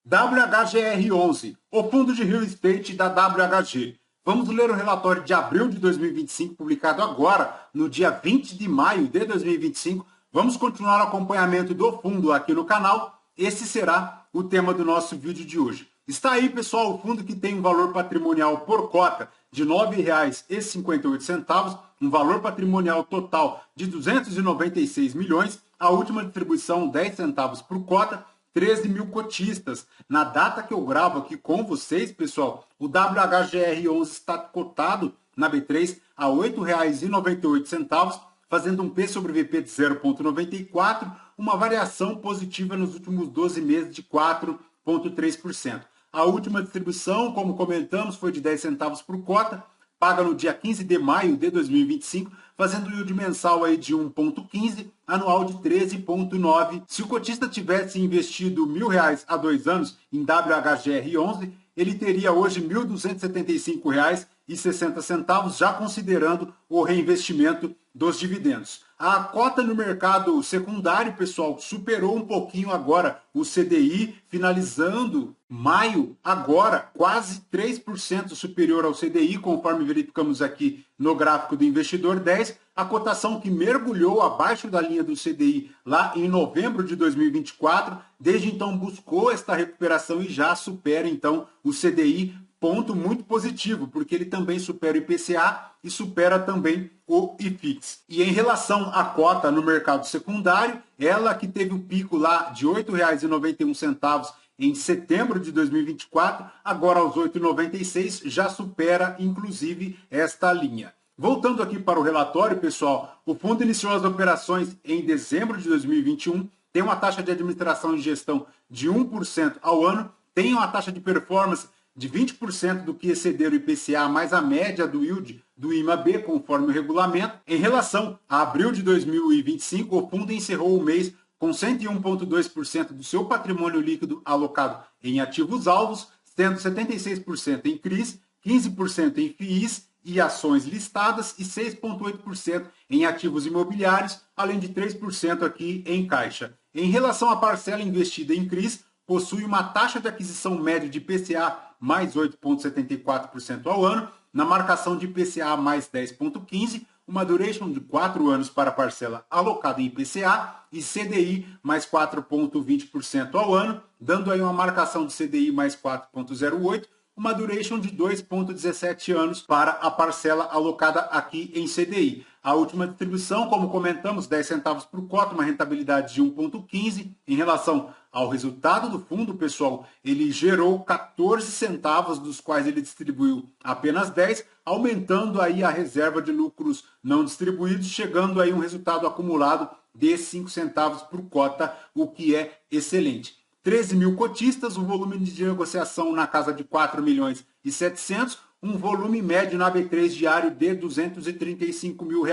WHGR11, o fundo de real estate da WHG. Vamos ler o relatório de abril de 2025, publicado agora, no dia 20 de maio de 2025. Vamos continuar o acompanhamento do fundo aqui no canal. Esse será o tema do nosso vídeo de hoje. Está aí, pessoal, o fundo que tem um valor patrimonial por cota de R$ 9,58, um valor patrimonial total de 296 milhões, a última distribuição 10 centavos por cota, 13 mil cotistas. Na data que eu gravo aqui com vocês, pessoal, o WHGR11 está cotado na B3 a R$ 8,98, fazendo um P sobre VP de 0,94, uma variação positiva nos últimos 12 meses de 4,3%. A última distribuição, como comentamos, foi de 10 centavos por cota, paga no dia 15 de maio de 2025, fazendo yield mensal aí de 1,15, anual de 13,9. Se o cotista tivesse investido R$ 1.000 há 2 anos em WHGR11, ele teria hoje R$ 1.275,60, já considerando o reinvestimento dos dividendos. A cota no mercado secundário, pessoal, superou um pouquinho agora o CDI, finalizando maio agora quase 3% superior ao CDI, conforme verificamos aqui no gráfico do Investidor 10. A cotação que mergulhou abaixo da linha do CDI lá em novembro de 2024, desde então buscou esta recuperação e já supera então o CDI, ponto muito positivo, porque ele também supera o IPCA e supera também o IFIX. E em relação à cota no mercado secundário, ela que teve o pico lá de R$ 8,91 em setembro de 2024, agora aos R$ 8,96, já supera inclusive esta linha. Voltando aqui para o relatório, pessoal, o fundo iniciou as operações em dezembro de 2021, tem uma taxa de administração e gestão de 1% ao ano, tem uma taxa de performance de 20% do que exceder o IPCA mais a média do yield do IMAB, conforme o regulamento. Em relação a abril de 2025, o fundo encerrou o mês com 101,2% do seu patrimônio líquido alocado em ativos alvos, sendo 76% em CRIs, 15% em FIIs e ações listadas e 6,8% em ativos imobiliários, além de 3% aqui em caixa. Em relação à parcela investida em CRIs, possui uma taxa de aquisição média de IPCA mais 8,74% ao ano, na marcação de IPCA mais 10,15%, uma duration de 4 anos para a parcela alocada em IPCA e CDI mais 4,20% ao ano, dando aí uma marcação de CDI mais 4,08%, uma duration de 2,17 anos para a parcela alocada aqui em CDI. A última distribuição, como comentamos, 10 centavos por cota, uma rentabilidade de 1,15. Em relação ao resultado do fundo, pessoal, ele gerou 14 centavos, dos quais ele distribuiu apenas 10, aumentando aí a reserva de lucros não distribuídos, chegando aí um resultado acumulado de 5 centavos por cota, o que é excelente. 13 mil cotistas, um volume de negociação na casa de 4 milhões e 700, um volume médio na B3 diário de R$ 235 mil.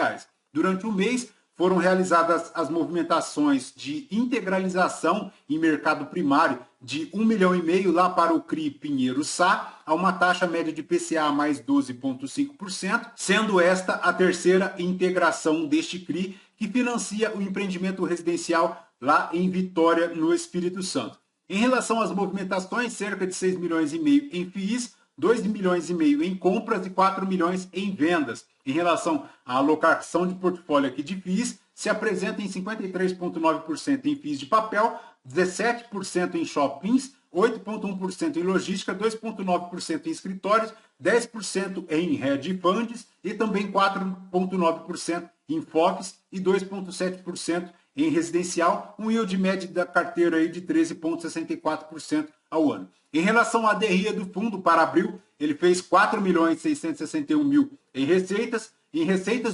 Durante o mês, foram realizadas as movimentações de integralização em mercado primário de 1,5 milhão lá para o CRI Pinheiro Sá, a uma taxa média de PCA mais 12,5%, sendo esta a terceira integração deste CRI, que financia o empreendimento residencial lá em Vitória, no Espírito Santo. Em relação às movimentações, cerca de 6,5 milhões em FIIs, 2,5 milhões em compras e 4 milhões em vendas. Em relação à alocação de portfólio aqui de FIIs, se apresenta em 53,9% em FIIs de papel, 17% em shoppings, 8,1% em logística, 2,9% em escritórios, 10% em hedge funds e também 4,9% em FOFs e 2,7% em residencial, um yield médio da carteira aí de 13,64% ao ano. Em relação à DRE do fundo para abril, ele fez 4.661.000 em receitas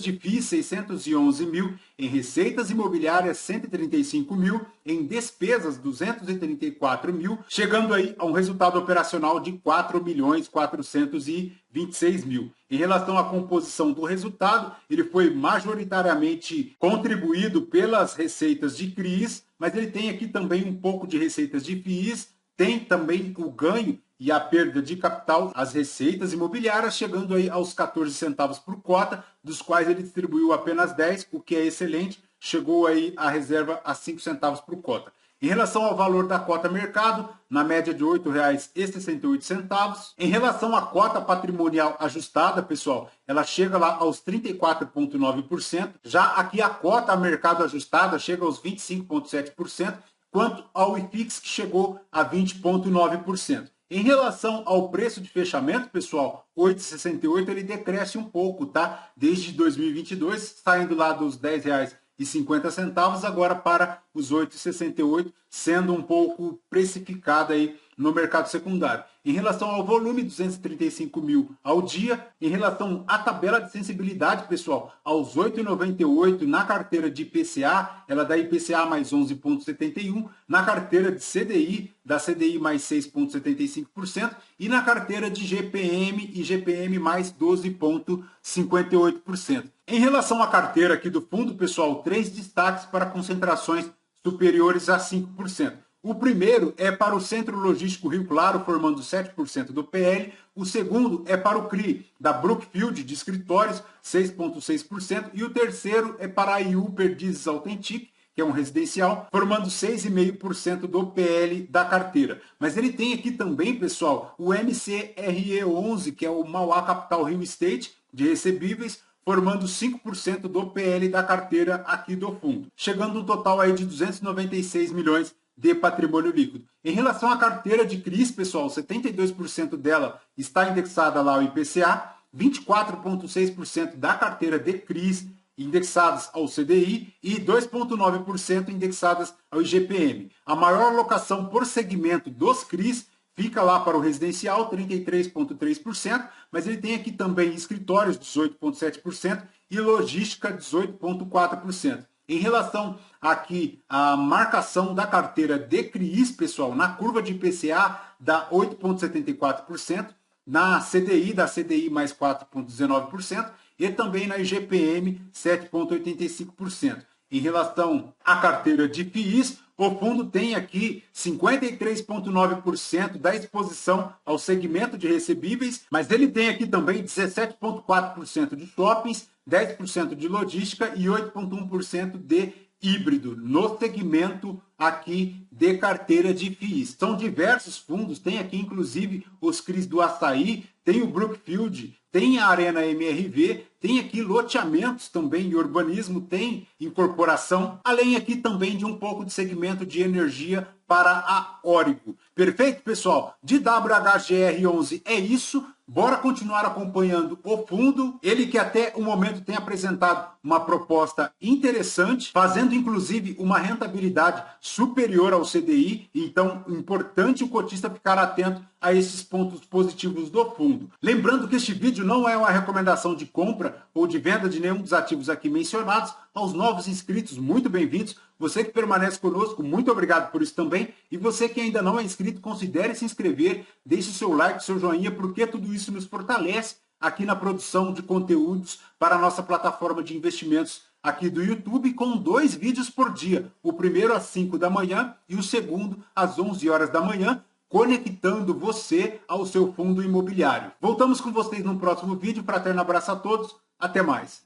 de FIIs 611 mil, em receitas imobiliárias 135 mil, em despesas 234 mil, chegando aí a um resultado operacional de 4.426 mil. Em relação à composição do resultado, ele foi majoritariamente contribuído pelas receitas de CRIs, mas ele tem aqui também um pouco de receitas de FIIs, tem também o ganho e a perda de capital, as receitas imobiliárias, chegando aí aos 14 centavos por cota, dos quais ele distribuiu apenas 10, o que é excelente, chegou aí a reserva a 5 centavos por cota. Em relação ao valor da cota mercado, na média de R$ 8,68. Em relação à cota patrimonial ajustada, pessoal, ela chega lá aos 34,9%. Já aqui a cota a mercado ajustada chega aos 25,7%, quanto ao IFIX, que chegou a 20,9%. Em relação ao preço de fechamento, pessoal, 8,68 ele decresce um pouco, tá? Desde 2022, saindo lá dos R$ 10,50 agora para os 8,68, sendo um pouco precificada aí no mercado secundário. Em relação ao volume, 235 mil ao dia. Em relação à tabela de sensibilidade, pessoal, aos 8,98 na carteira de IPCA, ela dá IPCA mais 11,71. Na carteira de CDI, dá CDI mais 6,75%. E na carteira de GPM e GPM mais 12,58%. Em relação à carteira aqui do fundo, pessoal, 3 destaques para concentrações superiores a 5%. O primeiro é para o Centro Logístico Rio Claro, formando 7% do PL. O segundo é para o CRI, da Brookfield, de escritórios, 6,6%. E o terceiro é para a IU Perdizes Authentic, que é um residencial, formando 6,5% do PL da carteira. Mas ele tem aqui também, pessoal, o MCRE11, que é o Mauá Capital Real Estate, de recebíveis, formando 5% do PL da carteira aqui do fundo, chegando um total aí de 296 milhões de patrimônio líquido. Em relação à carteira de CRIs, pessoal, 72% dela está indexada lá ao IPCA, 24,6% da carteira de CRIs indexadas ao CDI e 2,9% indexadas ao IGPM. A maior alocação por segmento dos CRIs fica lá para o residencial, 33,3%, mas ele tem aqui também escritórios, 18,7%, e logística, 18,4%. Em relação aqui à marcação da carteira de CRIs, pessoal, na curva de IPCA dá 8,74%, na CDI dá CDI mais 4,19% e também na IGPM 7,85%. Em relação à carteira de FIIs, o fundo tem aqui 53,9% da exposição ao segmento de recebíveis, mas ele tem aqui também 17,4% de shoppings, 10% de logística e 8,1% de híbrido no segmento aqui de carteira de FIIs. São diversos fundos, tem aqui inclusive os CRIs do Açaí, tem o Brookfield, tem a Arena MRV, tem aqui loteamentos também e urbanismo, tem incorporação, além aqui também de um pouco de segmento de energia para a Origo. Perfeito, pessoal? De WHGR11 é isso. Bora continuar acompanhando o fundo. Ele que até o momento tem apresentado uma proposta interessante, fazendo inclusive uma rentabilidade superior ao CDI. Então, importante o cotista ficar atento a esses pontos positivos do fundo. Lembrando que este vídeo não é uma recomendação de compra ou de venda de nenhum dos ativos aqui mencionados. Aos novos inscritos, muito bem-vindos. Você que permanece conosco, muito obrigado por isso também. E você que ainda não é inscrito, considere se inscrever, deixe seu like, seu joinha, porque tudo isso nos fortalece aqui na produção de conteúdos para a nossa plataforma de investimentos aqui do YouTube, com 2 vídeos por dia. O primeiro às 5 da manhã e o segundo às 11 horas da manhã, conectando você ao seu fundo imobiliário. Voltamos com vocês no próximo vídeo. Fraterno abraço a todos. Até mais.